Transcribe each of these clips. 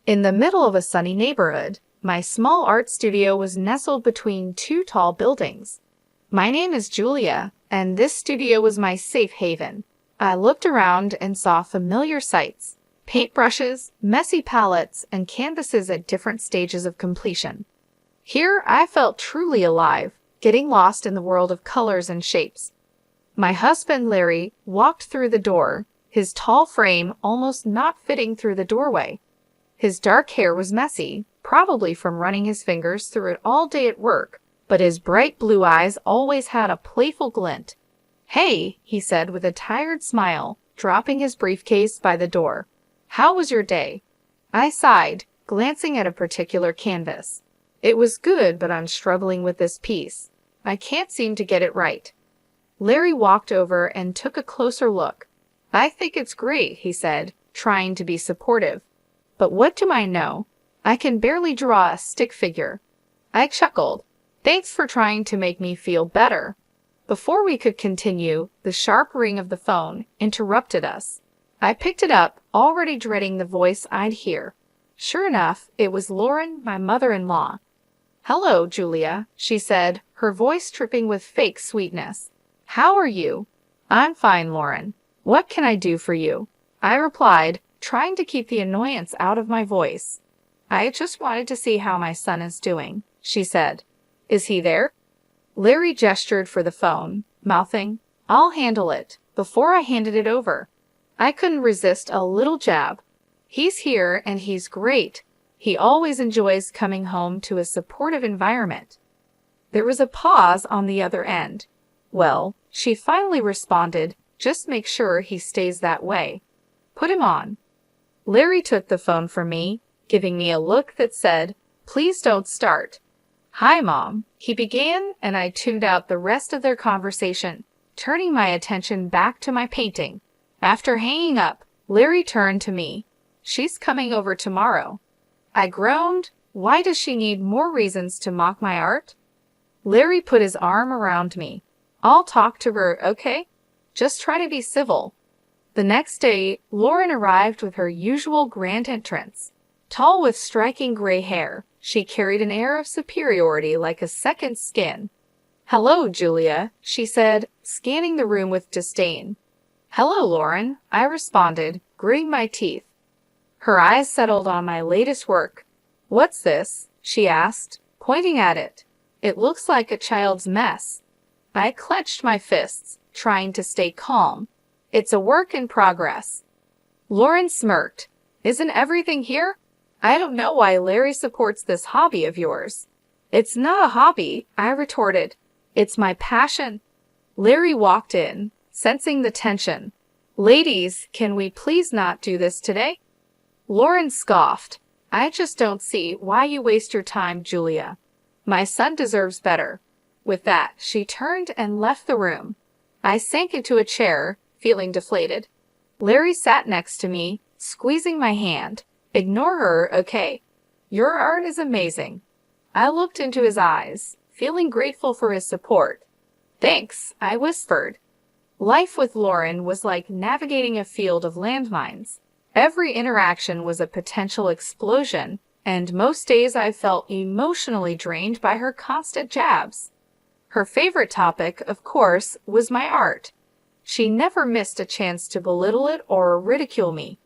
In the middle of a sunny neighborhood, my small art studio was nestled between two tall buildings. My name is Julia, and this studio was my safe haven. I looked around and saw familiar sights: paintbrushes, messy palettes, and canvases at different stages of completion. Here I felt truly alive, getting lost in the world of colors and shapes. My husband, Larry, walked through the door, his tall frame almost not fitting through the doorway. His dark hair was messy, probably from running his fingers through it all day at work, but his bright blue eyes always had a playful glint. "Hey," he said with a tired smile, dropping his briefcase by the door. "How was your day?" I sighed, glancing at a particular canvas. It was good, but I'm struggling with this piece. I can't seem to get it right. Larry walked over and took a closer look. "I think it's great," he said, trying to be supportive. "But what do I know? I can barely draw a stick figure." I chuckled. "Thanks for trying to make me feel better." Before we could continue, the sharp ring of the phone interrupted us. I picked it up, already dreading the voice I'd hear. Sure enough, it was Lauren, my mother-in-law. "Hello, Julia," she said, her voice dripping with fake sweetness. "How are you?" "I'm fine, Lauren. What can I do for you?" I replied, trying to keep the annoyance out of my voice. "I just wanted to see how my son is doing," she said. "Is he there?" Larry gestured for the phone, mouthing, "I'll handle it," before I handed it over. I couldn't resist a little jab. "He's here and he's great. He always enjoys coming home to a supportive environment." There was a pause on the other end. "Well," she finally responded, "just make sure he stays that way. Put him on." Larry took the phone from me, giving me a look that said, "Please don't start." "Hi, Mom," he began, and I tuned out the rest of their conversation, turning my attention back to my painting. After hanging up, Larry turned to me. "She's coming over tomorrow." I groaned. Why does she need more reasons to mock my art? Larry put his arm around me. "I'll talk to her, okay? Just try to be civil." The next day, Lauren arrived with her usual grand entrance. Tall with striking gray hair, she carried an air of superiority like a second skin. "Hello, Julia," she said, scanning the room with disdain. "Hello, Lauren," I responded, gritting my teeth. Her eyes settled on my latest work. "What's this?" she asked, pointing at it. "It looks like a child's mess." I clenched my fists, trying to stay calm. "It's a work in progress." Lauren smirked. "Isn't everything here?" "I don't know why Larry supports this hobby of yours." "It's not a hobby," I retorted. "It's my passion." Larry walked in, sensing the tension. "Ladies, can we please not do this today?" Lauren scoffed. "I just don't see why you waste your time, Julia. My son deserves better." With that, she turned and left the room. I sank into a chair, feeling deflated. Larry sat next to me, squeezing my hand. "Ignore her, okay? Your art is amazing." I looked into his eyes, feeling grateful for his support. "Thanks," I whispered. Life with Lauren was like navigating a field of landmines. Every interaction was a potential explosion, and most days I felt emotionally drained by her constant jabs. Her favorite topic, of course, was my art. She never missed a chance to belittle it or ridicule me.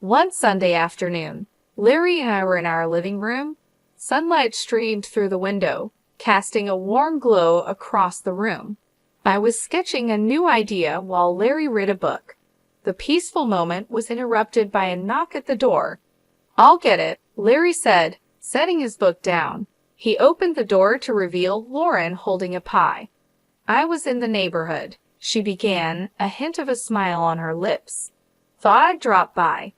One Sunday afternoon, Larry and I were in our living room. Sunlight streamed through the window, casting a warm glow across the room. I was sketching a new idea while Larry read a book. The peaceful moment was interrupted by a knock at the door. "I'll get it," Larry said, setting his book down. He opened the door to reveal Lauren holding a pie. "I was in the neighborhood," she began, a hint of a smile on her lips. "Thought I'd drop by."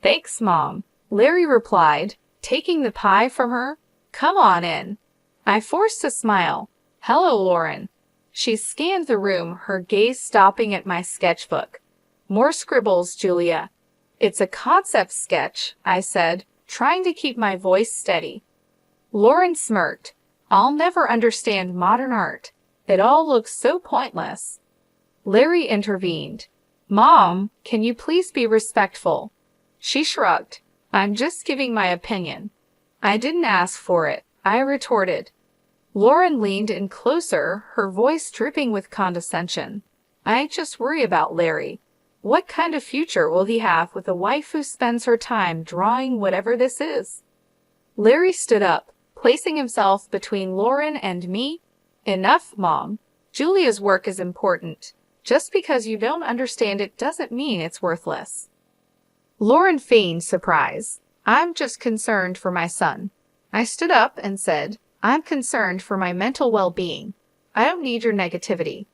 "Thanks, Mom," Larry replied, taking the pie from her. "Come on in." I forced a smile. "Hello, Lauren." She scanned the room, her gaze stopping at my sketchbook. "More scribbles, Julia." "It's a concept sketch," I said, trying to keep my voice steady. Lauren smirked. "I'll never understand modern art. It all looks so pointless." Larry intervened. "Mom, can you please be respectful?" She shrugged. I'm just giving my opinion. I didn't ask for it, I retorted. Lauren leaned in closer, her voice dripping with condescension. I just worry about Larry. What kind of future will he have with a wife who spends her time drawing whatever this is? Larry stood up, placing himself between Lauren and me. Enough, Mom. Julia's work is important. Just because you don't understand it doesn't mean it's worthless. Lauren feigned surprise. I'm just concerned for my son. I stood up and said, I'm concerned for my mental well-being. I don't need your negativity.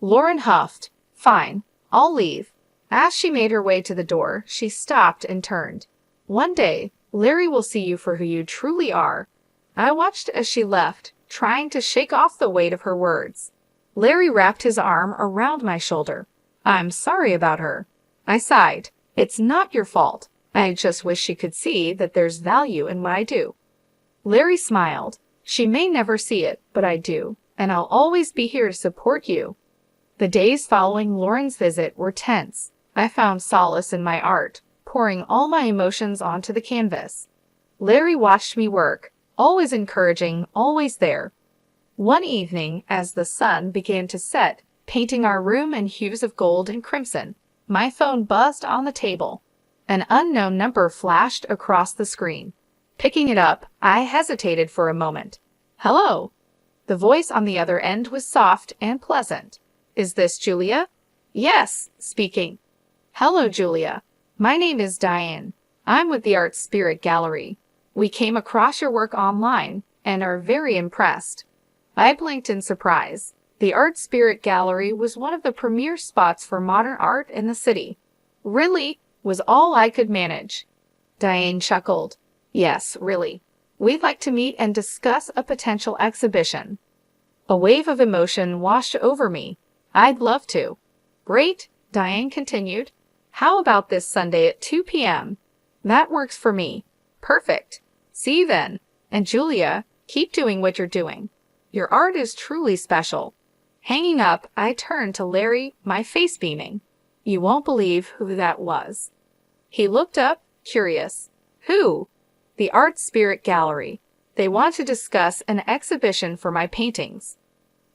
Lauren huffed. Fine, I'll leave. As she made her way to the door, she stopped and turned. One day, Larry will see you for who you truly are. I watched as she left, trying to shake off the weight of her words. Larry wrapped his arm around my shoulder. I'm sorry about her. I sighed. It's not your fault. I just wish she could see that there's value in what I do. Larry smiled. She may never see it, but I do, and I'll always be here to support you. The days following Lauren's visit were tense. I found solace in my art, pouring all my emotions onto the canvas. Larry watched me work, always encouraging, always there. One evening, as the sun began to set, painting our room in hues of gold and crimson, my phone buzzed on the table. An unknown number flashed across the screen. Picking it up, I hesitated for a moment. Hello. The voice on the other end was soft and pleasant. Is this Julia? Yes, speaking. Hello, Julia. My name is Diane. I'm with the Art Spirit Gallery. We came across your work online and are very impressed. I blinked in surprise. The Art Spirit Gallery was one of the premier spots for modern art in the city. Really? Was all I could manage. Diane chuckled. Yes, really. We'd like to meet and discuss a potential exhibition. A wave of emotion washed over me. I'd love to. Great, Diane continued. How about this Sunday at 2 p.m.? That works for me. Perfect. See you then. And Julia, keep doing what you're doing. Your art is truly special. Hanging up, I turned to Larry, my face beaming. You won't believe who that was. He looked up, curious. Who? The Art Spirit Gallery. They want to discuss an exhibition for my paintings.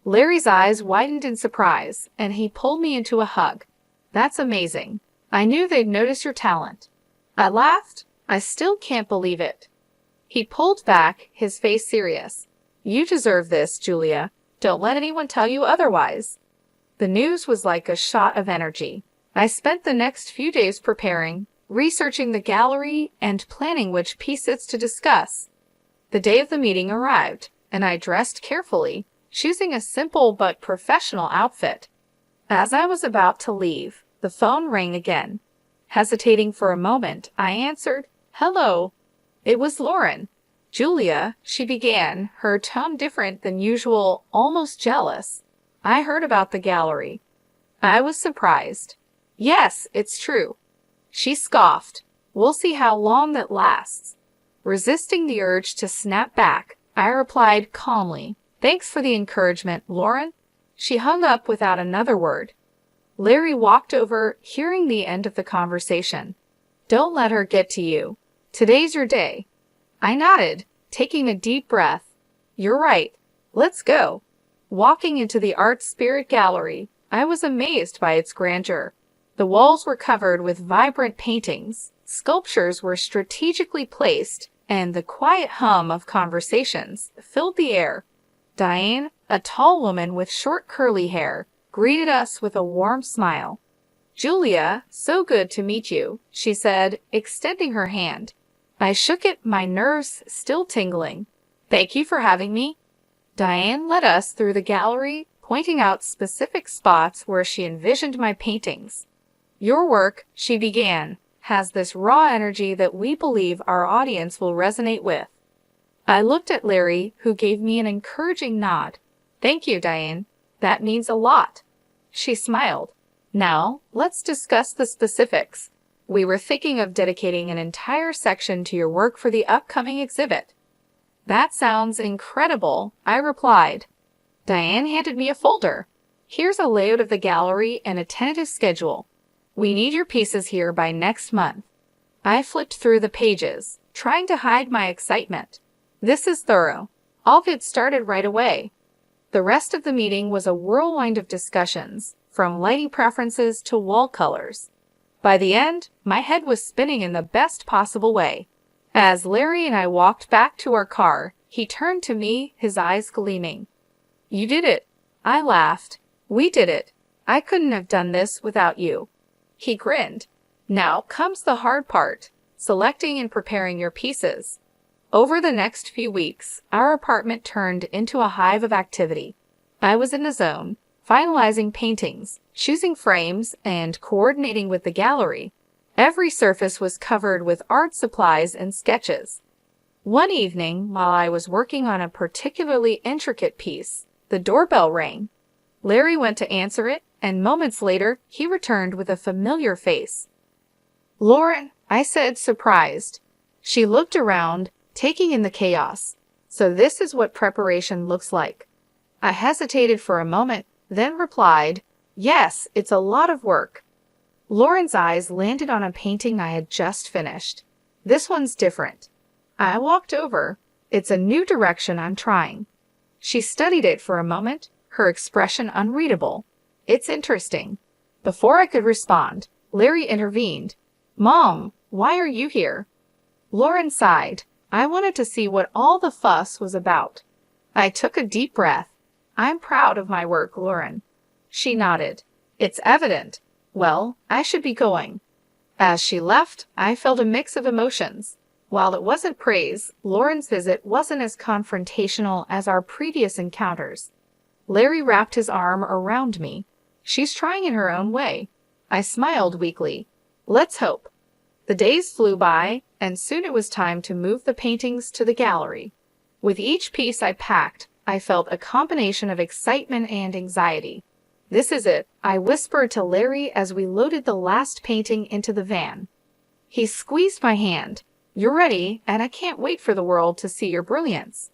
Larry's eyes widened in surprise, and he pulled me into a hug. That's amazing. I knew they'd notice your talent. I laughed. I still can't believe it. He pulled back, his face serious. You deserve this, Julia. Don't let anyone tell you otherwise. The news was like a shot of energy. I spent the next few days preparing, researching the gallery, and planning which pieces to discuss. The day of the meeting arrived, and I dressed carefully, choosing a simple but professional outfit. As I was about to leave, the phone rang again. Hesitating for a moment, I answered, Hello. It was Lauren. Julia, she began, her tone different than usual, almost jealous. I heard about the gallery. I was surprised. Yes, it's true. She scoffed. We'll see how long that lasts. Resisting the urge to snap back, I replied calmly, Thanks for the encouragement, Lauren. She hung up without another word. Larry walked over, hearing the end of the conversation. Don't let her get to you. Today's your day. I nodded, taking a deep breath. You're right. Let's go. Walking into the Art Spirit Gallery, I was amazed by its grandeur. The walls were covered with vibrant paintings, sculptures were strategically placed, and the quiet hum of conversations filled the air. Diane, a tall woman with short curly hair, greeted us with a warm smile. Julia, so good to meet you, she said, extending her hand. I shook it, my nerves still tingling. Thank you for having me. Diane led us through the gallery, pointing out specific spots where she envisioned my paintings. Your work, she began, has this raw energy that we believe our audience will resonate with. I looked at Larry, who gave me an encouraging nod. Thank you, Diane. That means a lot. She smiled. Now, let's discuss the specifics. We were thinking of dedicating an entire section to your work for the upcoming exhibit. That sounds incredible, I replied. Diane handed me a folder. Here's a layout of the gallery and a tentative schedule. We need your pieces here by next month. I flipped through the pages, trying to hide my excitement. This is thorough. I'll get started right away. The rest of the meeting was a whirlwind of discussions, from lighting preferences to wall colors. By the end, my head was spinning in the best possible way. As Larry and I walked back to our car, he turned to me, his eyes gleaming. "You did it." I laughed. "We did it. I couldn't have done this without you." He grinned. "Now comes the hard part, selecting and preparing your pieces." Over the next few weeks, our apartment turned into a hive of activity. I was in a zone, finalizing paintings, choosing frames, and coordinating with the gallery. Every surface was covered with art supplies and sketches. One evening, while I was working on a particularly intricate piece, the doorbell rang. Larry went to answer it, and moments later, he returned with a familiar face. "Lauren," I said, surprised. She looked around, taking in the chaos. "So this is what preparation looks like." I hesitated for a moment, then replied, "Yes, it's a lot of work." Lauren's eyes landed on a painting I had just finished. "This one's different." I walked over. "It's a new direction I'm trying." She studied it for a moment, her expression unreadable. "It's interesting." Before I could respond, Larry intervened. "Mom, why are you here?" Lauren sighed. "I wanted to see what all the fuss was about." I took a deep breath. "I'm proud of my work, Lauren." She nodded. "It's evident. Well, I should be going." As she left, I felt a mix of emotions. While it wasn't praise, Lauren's visit wasn't as confrontational as our previous encounters. Larry wrapped his arm around me. "She's trying in her own way." I smiled weakly. "Let's hope." The days flew by, and soon it was time to move the paintings to the gallery. With each piece I packed, I felt a combination of excitement and anxiety. "This is it," I whispered to Larry as we loaded the last painting into the van. He squeezed my hand. "You're ready, and I can't wait for the world to see your brilliance."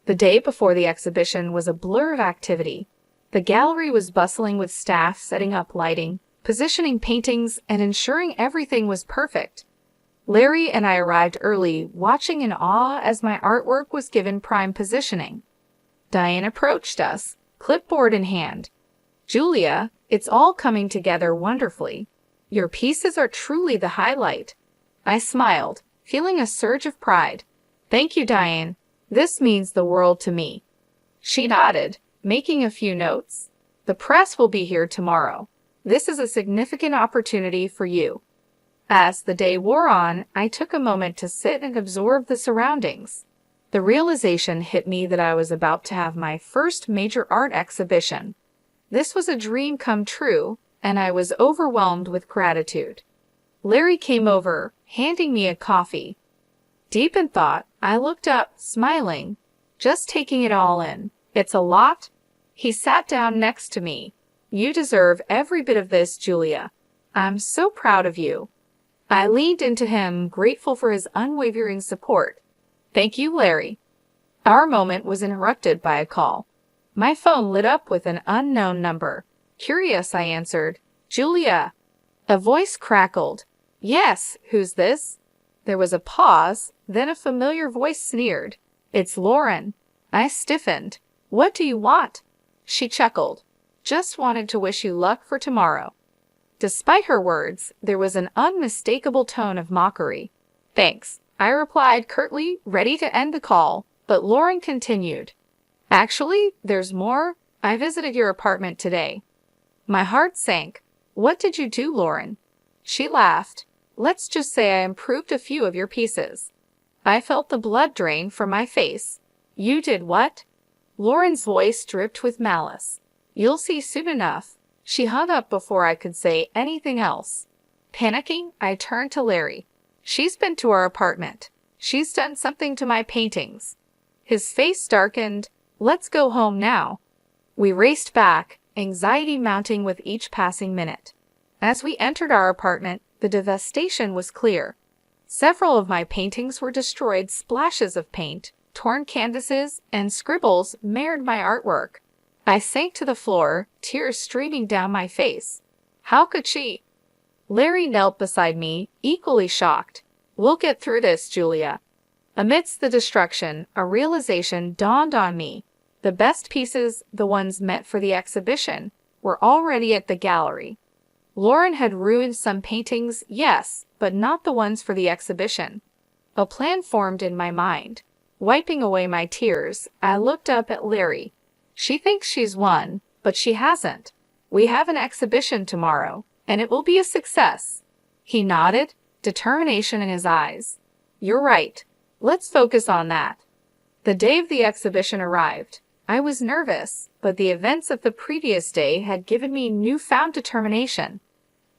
The day before the exhibition was a blur of activity. The gallery was bustling with staff setting up lighting, positioning paintings, and ensuring everything was perfect. Larry and I arrived early, watching in awe as my artwork was given prime positioning. Diane approached us, clipboard in hand. "Julia, it's all coming together wonderfully. Your pieces are truly the highlight." I smiled, feeling a surge of pride. "Thank you, Diane. This means the world to me." She nodded, making a few notes. "The press will be here tomorrow. This is a significant opportunity for you." As the day wore on, I took a moment to sit and absorb the surroundings. The realization hit me that I was about to have my first major art exhibition. This was a dream come true, and I was overwhelmed with gratitude. Larry came over, handing me a coffee. Deep in thought, I looked up, smiling, just taking it all in. "It's a lot." He sat down next to me. "You deserve every bit of this, Julia. I'm so proud of you." I leaned into him, grateful for his unwavering support. "Thank you, Larry." Our moment was interrupted by a call. My phone lit up with an unknown number. Curious, I answered. "Julia." A voice crackled. "Yes, who's this?" There was a pause, then a familiar voice sneered. "It's Lauren." I stiffened. "What do you want?" She chuckled. "Just wanted to wish you luck for tomorrow." Despite her words, there was an unmistakable tone of mockery. "Thanks," I replied curtly, ready to end the call, but Lauren continued. "Actually, there's more. I visited your apartment today." My heart sank. "What did you do, Lauren?" She laughed. "Let's just say I improved a few of your pieces." I felt the blood drain from my face. "You did what?" Lauren's voice dripped with malice. "You'll see soon enough." She hung up before I could say anything else. Panicking, I turned to Larry. "She's been to our apartment. She's done something to my paintings." His face darkened. "Let's go home now." We raced back, anxiety mounting with each passing minute. As we entered our apartment, the devastation was clear. Several of my paintings were destroyed, splashes of paint, torn canvases, and scribbles marred my artwork. I sank to the floor, tears streaming down my face. How could she? Larry knelt beside me, equally shocked. We'll get through this, Julia. Amidst the destruction, a realization dawned on me. The best pieces, the ones meant for the exhibition, were already at the gallery. Lauren had ruined some paintings, yes, but not the ones for the exhibition. A plan formed in my mind. Wiping away my tears, I looked up at Larry. She thinks she's won, but she hasn't. We have an exhibition tomorrow, and it will be a success. He nodded, determination in his eyes. You're right. Let's focus on that. The day of the exhibition arrived. I was nervous, but the events of the previous day had given me newfound determination.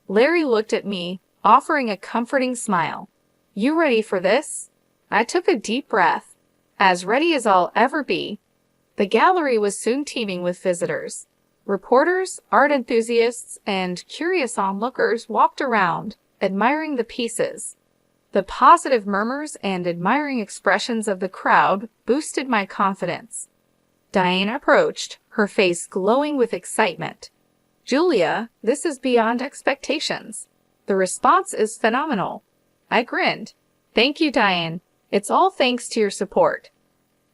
Larry looked at me, offering a comforting smile. You ready for this? I took a deep breath. As ready as I'll ever be. The gallery was soon teeming with visitors. Reporters, art enthusiasts, and curious onlookers walked around, admiring the pieces. The positive murmurs and admiring expressions of the crowd boosted my confidence. Diane approached, her face glowing with excitement. Julia, this is beyond expectations. The response is phenomenal. I grinned. Thank you, Diane. It's all thanks to your support.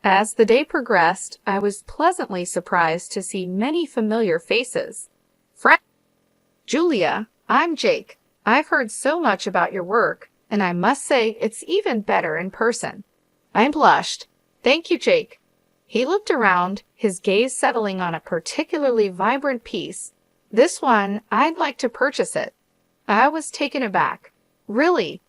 As the day progressed, I was pleasantly surprised to see many familiar faces. Julia, I'm Jake. I've heard so much about your work, and I must say it's even better in person. I blushed. Thank you, Jake. He looked around, his gaze settling on a particularly vibrant piece. This one, I'd like to purchase it. I was taken aback. Really?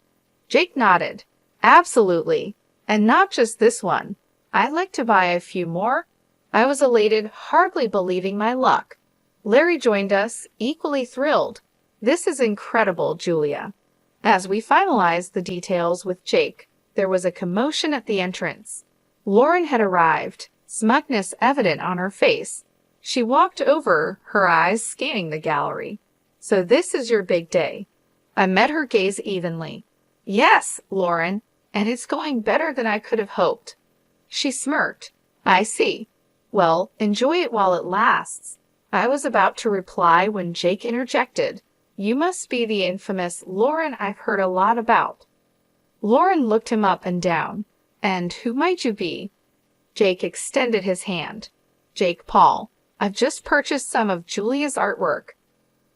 Jake nodded. Absolutely. And not just this one. I'd like to buy a few more. I was elated, hardly believing my luck. Larry joined us, equally thrilled. This is incredible, Julia. As we finalized the details with Jake, there was a commotion at the entrance. Lauren had arrived, smugness evident on her face. She walked over, her eyes scanning the gallery. So this is your big day. I met her gaze evenly. Yes, Lauren, and it's going better than I could have hoped. She smirked. I see. Well, enjoy it while it lasts. I was about to reply when Jake interjected. You must be the infamous Lauren I've heard a lot about. Lauren looked him up and down. And who might you be? Jake extended his hand. Jake Paul. I've just purchased some of Julia's artwork.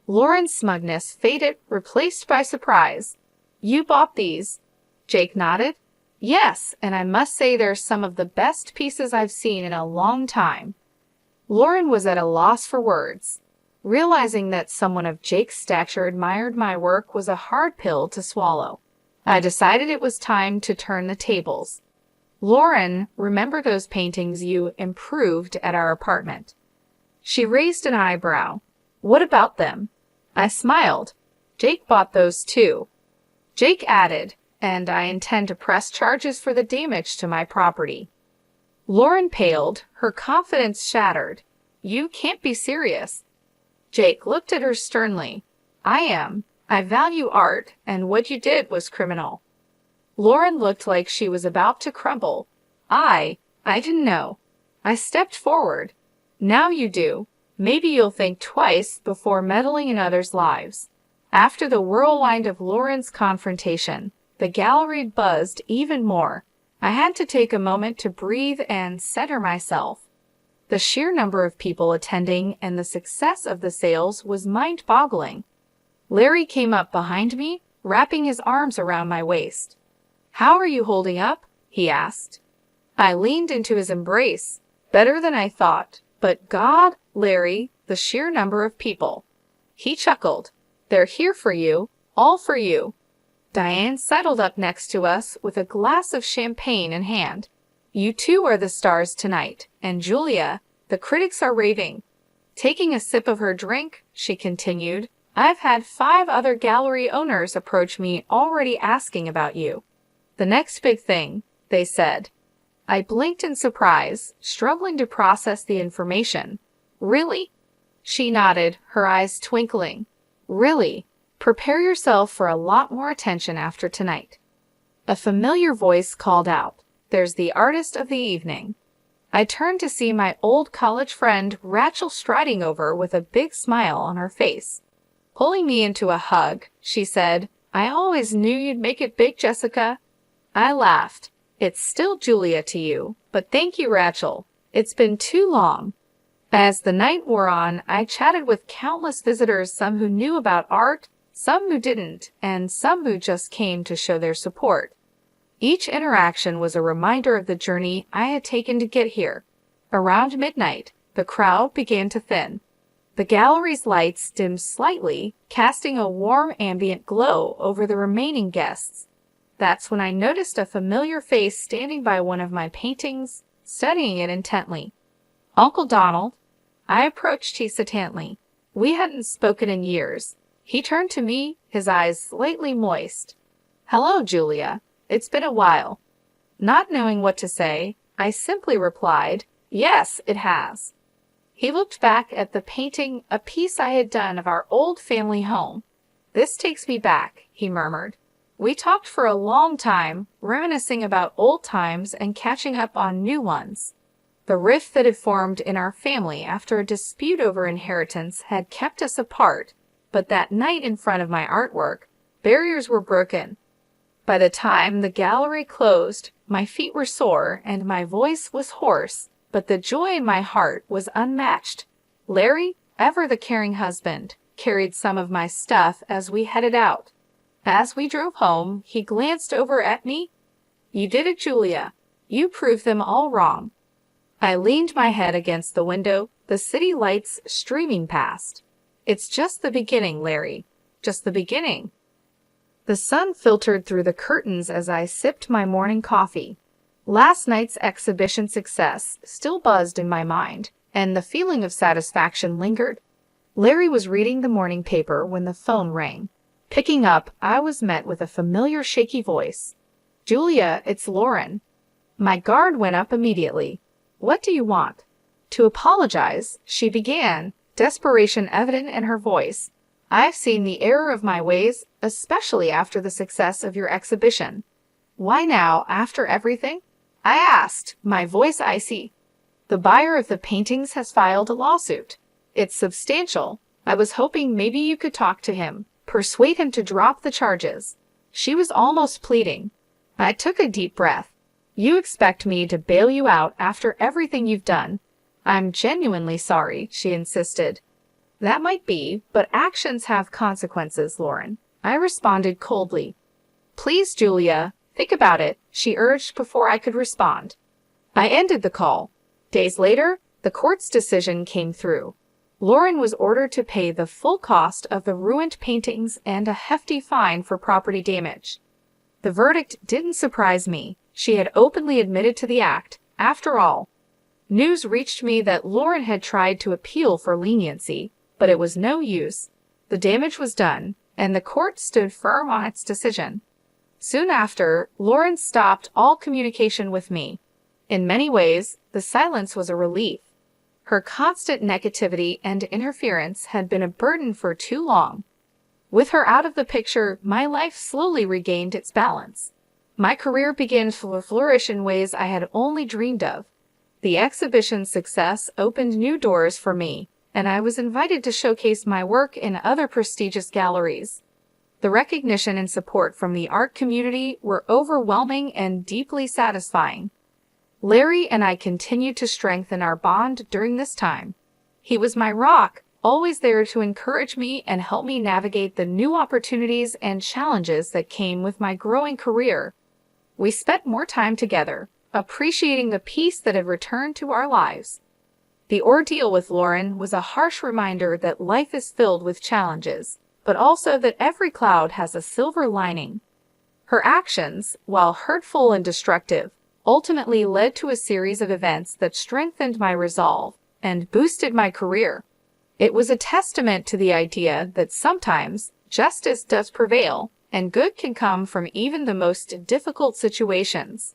Lauren's smugness faded, replaced by surprise. You bought these? Jake nodded. Yes, and I must say they're some of the best pieces I've seen in a long time. Lauren was at a loss for words. Realizing that someone of Jake's stature admired my work was a hard pill to swallow. I decided it was time to turn the tables. Lauren, remember those paintings you improved at our apartment? She raised an eyebrow. What about them? I smiled. Jake bought those too. Jake added, and I intend to press charges for the damage to my property. Lauren paled, her confidence shattered. You can't be serious. Jake looked at her sternly. I am. I value art, and what you did was criminal. Lauren looked like she was about to crumble. I didn't know. I stepped forward. Now you do. Maybe you'll think twice before meddling in others' lives. After the whirlwind of Lauren's confrontation, the gallery buzzed even more. I had to take a moment to breathe and center myself. The sheer number of people attending and the success of the sales was mind-boggling. Larry came up behind me, wrapping his arms around my waist. How are you holding up? He asked. I leaned into his embrace. Better than I thought. But God, Larry, the sheer number of people. He chuckled. They're here for you, all for you. Diane settled up next to us with a glass of champagne in hand. You two are the stars tonight, and Julia, the critics are raving. Taking a sip of her drink, she continued, I've had 5 other gallery owners approach me already asking about you. The next big thing, they said. I blinked in surprise, struggling to process the information. Really? She nodded, her eyes twinkling. Really? Prepare yourself for a lot more attention after tonight. A familiar voice called out, There's the artist of the evening. I turned to see my old college friend Rachel striding over with a big smile on her face. Pulling me into a hug, she said. I always knew you'd make it big, Jessica. I laughed. It's still Julia to you, but thank you, Rachel. It's been too long. As the night wore on, I chatted with countless visitors, some who knew about art, some who didn't, and some who just came to show their support. Each interaction was a reminder of the journey I had taken to get here. Around midnight, the crowd began to thin. The gallery's lights dimmed slightly, casting a warm ambient glow over the remaining guests. That's when I noticed a familiar face standing by one of my paintings, studying it intently. Uncle Donald. I approached hesitantly. We hadn't spoken in years. He turned to me, his eyes slightly moist. Hello, Julia. It's been a while. Not knowing what to say, I simply replied, Yes, it has. He looked back at the painting, a piece I had done of our old family home. This takes me back, he murmured. We talked for a long time, reminiscing about old times and catching up on new ones. The rift that had formed in our family after a dispute over inheritance had kept us apart, but that night in front of my artwork, barriers were broken. By the time the gallery closed, my feet were sore and my voice was hoarse, but the joy in my heart was unmatched. Larry, ever the caring husband, carried some of my stuff as we headed out. As we drove home, he glanced over at me. You did it, Julia. You proved them all wrong. I leaned my head against the window, the city lights streaming past. It's just the beginning, Larry. Just the beginning. The sun filtered through the curtains as I sipped my morning coffee. Last night's exhibition success still buzzed in my mind, and the feeling of satisfaction lingered. Larry was reading the morning paper when the phone rang. Picking up, I was met with a familiar shaky voice. Julia, it's Lauren. My guard went up immediately. What do you want? To apologize, she began, desperation evident in her voice. I've seen the error of my ways, especially after the success of your exhibition. Why now, after everything? I asked, my voice icy. The buyer of the paintings has filed a lawsuit. It's substantial. I was hoping maybe you could talk to him, persuade him to drop the charges. She was almost pleading. I took a deep breath. You expect me to bail you out after everything you've done? I'm genuinely sorry, she insisted. That might be, but actions have consequences, Lauren. I responded coldly. Please, Julia, think about it, she urged before I could respond. I ended the call. Days later, the court's decision came through. Lauren was ordered to pay the full cost of the ruined paintings and a hefty fine for property damage. The verdict didn't surprise me. She had openly admitted to the act. After all, news reached me that Lauren had tried to appeal for leniency, but it was no use. The damage was done, and the court stood firm on its decision. Soon after, Lauren stopped all communication with me. In many ways, the silence was a relief. Her constant negativity and interference had been a burden for too long. With her out of the picture, my life slowly regained its balance. My career began to flourish in ways I had only dreamed of. The exhibition's success opened new doors for me, and I was invited to showcase my work in other prestigious galleries. The recognition and support from the art community were overwhelming and deeply satisfying. Larry and I continued to strengthen our bond during this time. He was my rock, always there to encourage me and help me navigate the new opportunities and challenges that came with my growing career. We spent more time together, appreciating the peace that had returned to our lives. The ordeal with Lauren was a harsh reminder that life is filled with challenges, but also that every cloud has a silver lining. Her actions, while hurtful and destructive, ultimately led to a series of events that strengthened my resolve and boosted my career. It was a testament to the idea that sometimes justice does prevail, and good can come from even the most difficult situations.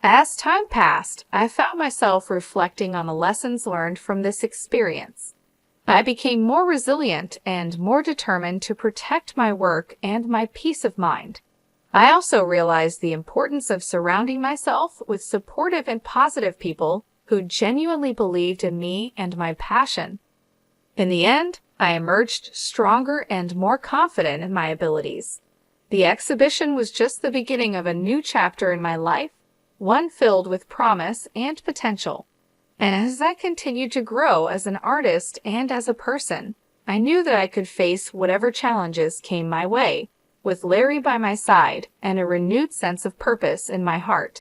As time passed, I found myself reflecting on the lessons learned from this experience. I became more resilient and more determined to protect my work and my peace of mind. I also realized the importance of surrounding myself with supportive and positive people who genuinely believed in me and my passion. In the end, I emerged stronger and more confident in my abilities. The exhibition was just the beginning of a new chapter in my life, one filled with promise and potential. And as I continued to grow as an artist and as a person, I knew that I could face whatever challenges came my way, with Larry by my side and a renewed sense of purpose in my heart.